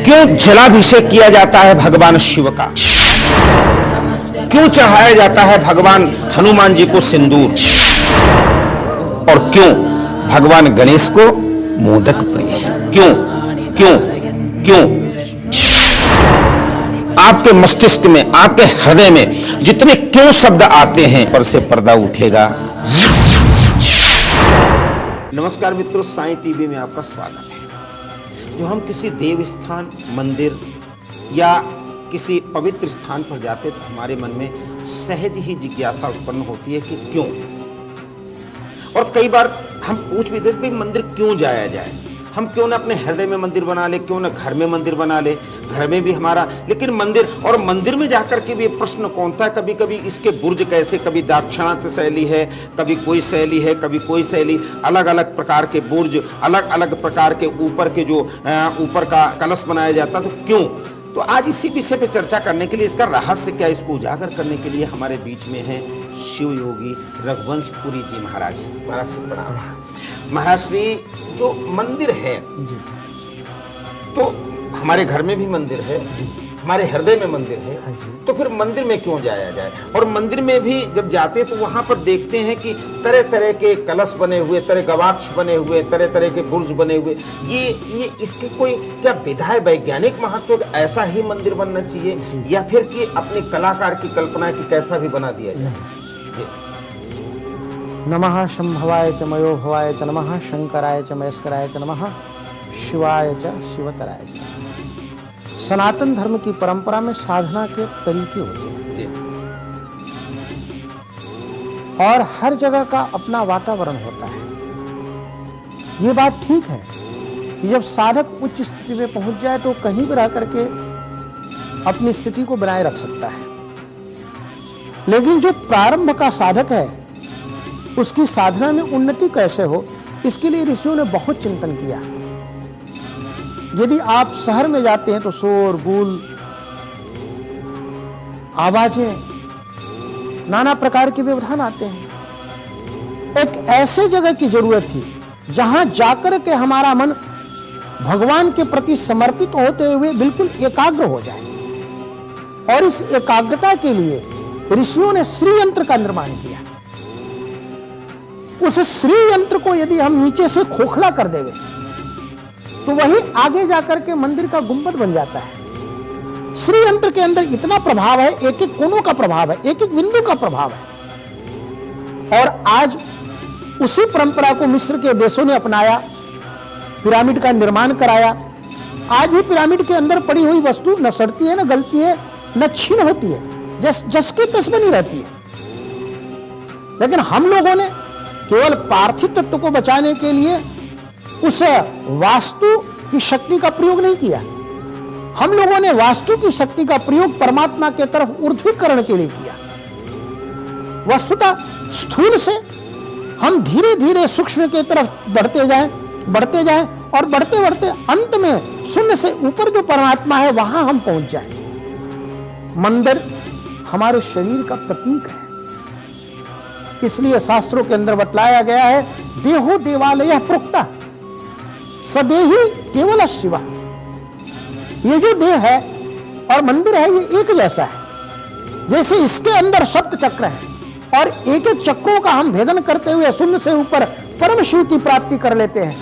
क्यों जलाभिषेक किया जाता है भगवान शिव का? क्यों चढ़ाया जाता है भगवान हनुमान जी को सिंदूर? और क्यों भगवान गणेश को मोदक प्रिय है? क्यों क्यों क्यों? आपके मस्तिष्क में, आपके हृदय में जितने क्यों शब्द आते हैं, पर से पर्दा उठेगा। नमस्कार मित्रों, साईं टीवी में आपका स्वागत है। जो हम किसी देव स्थान, मंदिर या किसी पवित्र स्थान पर जाते तो हमारे मन में सहज ही जिज्ञासा उत्पन्न होती है कि क्यों। और कई बार हम पूछ भी देते, भाई मंदिर क्यों जाया जाए? हम क्यों ना अपने हृदय में मंदिर बना ले, क्यों ना घर में मंदिर बना ले? घर में भी हमारा, लेकिन मंदिर, और मंदिर में जाकर के भी प्रश्न कौन था। कभी कभी इसके बुर्ज कैसे, कभी दाक्षिणात्य शैली है, कभी कोई शैली है, कभी कोई शैली, अलग अलग प्रकार के बुर्ज, अलग अलग प्रकार के ऊपर के जो ऊपर का कलश बनाया जाता, तो क्यों? तो आज इसी विषय पे चर्चा करने के लिए, इसका रहस्य क्या, इसको उजागर करने के लिए हमारे बीच में है शिव योगी रघुवंशपुरी जी महाराज। महाराज से प्रणाम। महाराज श्री, जो मंदिर है तो हमारे घर में भी मंदिर है, हमारे हृदय में मंदिर है, तो फिर मंदिर में क्यों जाया जाए? और मंदिर में भी जब जाते तो वहां पर देखते हैं कि तरह तरह के कलश बने हुए, तरह गवाक्ष बने हुए, तरह तरह के बुर्ज बने हुए। ये इसके कोई क्या विधा है, वैज्ञानिक महत्व, ऐसा ही मंदिर बनना चाहिए, या फिर कि अपने कलाकार की कल्पना की कैसा भी बना दिया जाए? नमः शंभवाय च मयो भवाय च नमः शंकराय च महेश्वराय च नमः शिवाय च शिवतराय च। सनातन धर्म की परंपरा में साधना के तरीके होते हैं और हर जगह का अपना वातावरण होता है। ये बात ठीक है कि जब साधक उच्च स्थिति में पहुंच जाए तो कहीं भी रह करके अपनी स्थिति को बनाए रख सकता है, लेकिन जो प्रारंभ का साधक है उसकी साधना में उन्नति कैसे हो, इसके लिए ऋषियों ने बहुत चिंतन किया। यदि आप शहर में जाते हैं तो शोर गुल, आवाजें, नाना प्रकार के व्यवधान आते हैं। एक ऐसे जगह की जरूरत थी जहां जाकर के हमारा मन भगवान के प्रति समर्पित होते हुए बिल्कुल एकाग्र हो जाए। और इस एकाग्रता के लिए ऋषियों ने श्री यंत्र का निर्माण किया। उस श्री यंत्र को यदि हम नीचे से खोखला कर देंगे तो वही आगे जाकर के मंदिर का गुंबद बन जाता है। श्री यंत्र के अंदर इतना प्रभाव है, एक एक कोनों का प्रभाव है, एक एक बिंदु का प्रभाव है। और आज उसी परंपरा को मिस्र के देशों ने अपनाया, पिरामिड का निर्माण कराया। आज भी पिरामिड के अंदर पड़ी हुई वस्तु न सड़ती है, न गलती है, न छीन होती है, जस के तस में नहीं रहती है। लेकिन हम लोगों ने केवल पार्थिव तत्व को बचाने के लिए उस वास्तु की शक्ति का प्रयोग नहीं किया। हम लोगों ने वास्तु की शक्ति का प्रयोग परमात्मा के तरफ ऊर्ध्वीकरण के लिए किया। वस्तुतः स्थूल से हम धीरे धीरे सूक्ष्म के तरफ बढ़ते जाएं और बढ़ते बढ़ते अंत में शून्य से ऊपर जो परमात्मा है वहां हम पहुंच जाएं। मंदिर हमारे शरीर का प्रतीक है, इसलिए शास्त्रों के अंदर बतलाया गया है, देहो देवालय प्रोक्ता सदेहि केवल शिवा। ये जो देह है और मंदिर है ये एक जैसा है। जैसे इसके अंदर सप्त चक्र है और एक एक चक्रों का हम भेदन करते हुए शून्य से ऊपर परम शिव की प्राप्ति कर लेते हैं,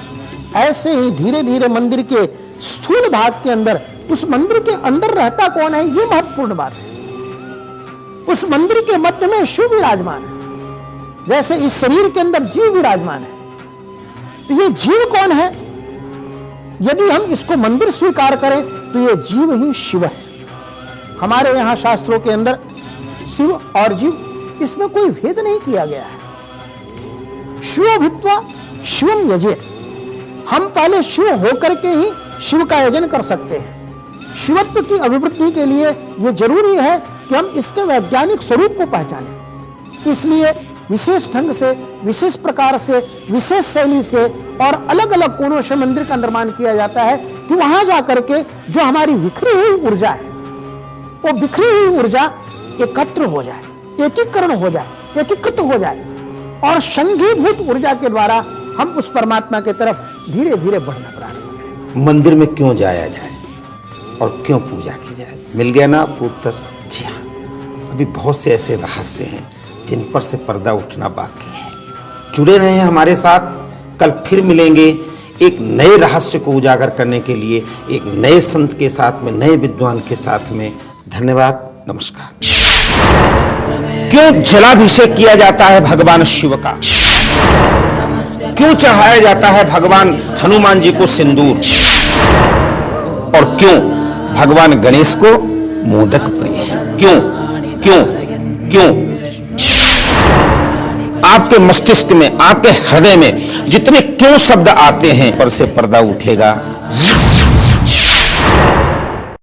ऐसे ही धीरे धीरे मंदिर के स्थूल भाग के अंदर, उस मंदिर के अंदर रहता कौन है, ये महत्वपूर्ण बात है। उस मंदिर के मध्य में शिव विराजमान है, जैसे इस शरीर के अंदर जीव विराजमान है। तो ये जीव कौन है? यदि हम इसको मंदिर स्वीकार करें तो ये जीव ही शिव है। हमारे यहां शास्त्रों के अंदर शिव और जीव, इसमें कोई भेद नहीं किया गया है। शिव भित्वा शिवम यजे, हम पहले शिव होकर के ही शिव का यजन कर सकते हैं। शिवत्व की अभिवृद्धि के लिए यह जरूरी है कि हम इसके वैज्ञानिक स्वरूप को पहचानें। इसलिए विशेष ढंग से, विशेष प्रकार से, विशेष शैली से और अलग अलग कोणों से मंदिर का निर्माण किया जाता है कि वहां जाकर के जो हमारी बिखरी हुई ऊर्जा है वो बिखरी हुई ऊर्जा एकत्र हो जाए, एकीकरण हो जाए, एकीकृत हो जाए और संघीभूत ऊर्जा के द्वारा हम उस परमात्मा की तरफ धीरे धीरे बढ़ना प्रारंभ करें। मंदिर में क्यों जाया जाए? और क्यों पूजा की जाए? मिल गया ना आपको उत्तर? जी हाँ, अभी बहुत से ऐसे रहस्य हैं जिन पर से पर्दा उठना बाकी है। जुड़े रहे हैं हमारे साथ, कल फिर मिलेंगे एक नए रहस्य को उजागर करने के लिए, एक नए संत के साथ में, नए विद्वान के साथ में। धन्यवाद, नमस्कार। क्यों जलाभिषेक किया जाता है भगवान शिव का? क्यों चढ़ाया जाता है भगवान हनुमान जी को सिंदूर? और क्यों भगवान गणेश को मोदक प्रिय है? क्यों क्यों क्यों? आपके मस्तिष्क में, आपके हृदय में जितने क्यों शब्द आते हैं, पर से पर्दा उठेगा।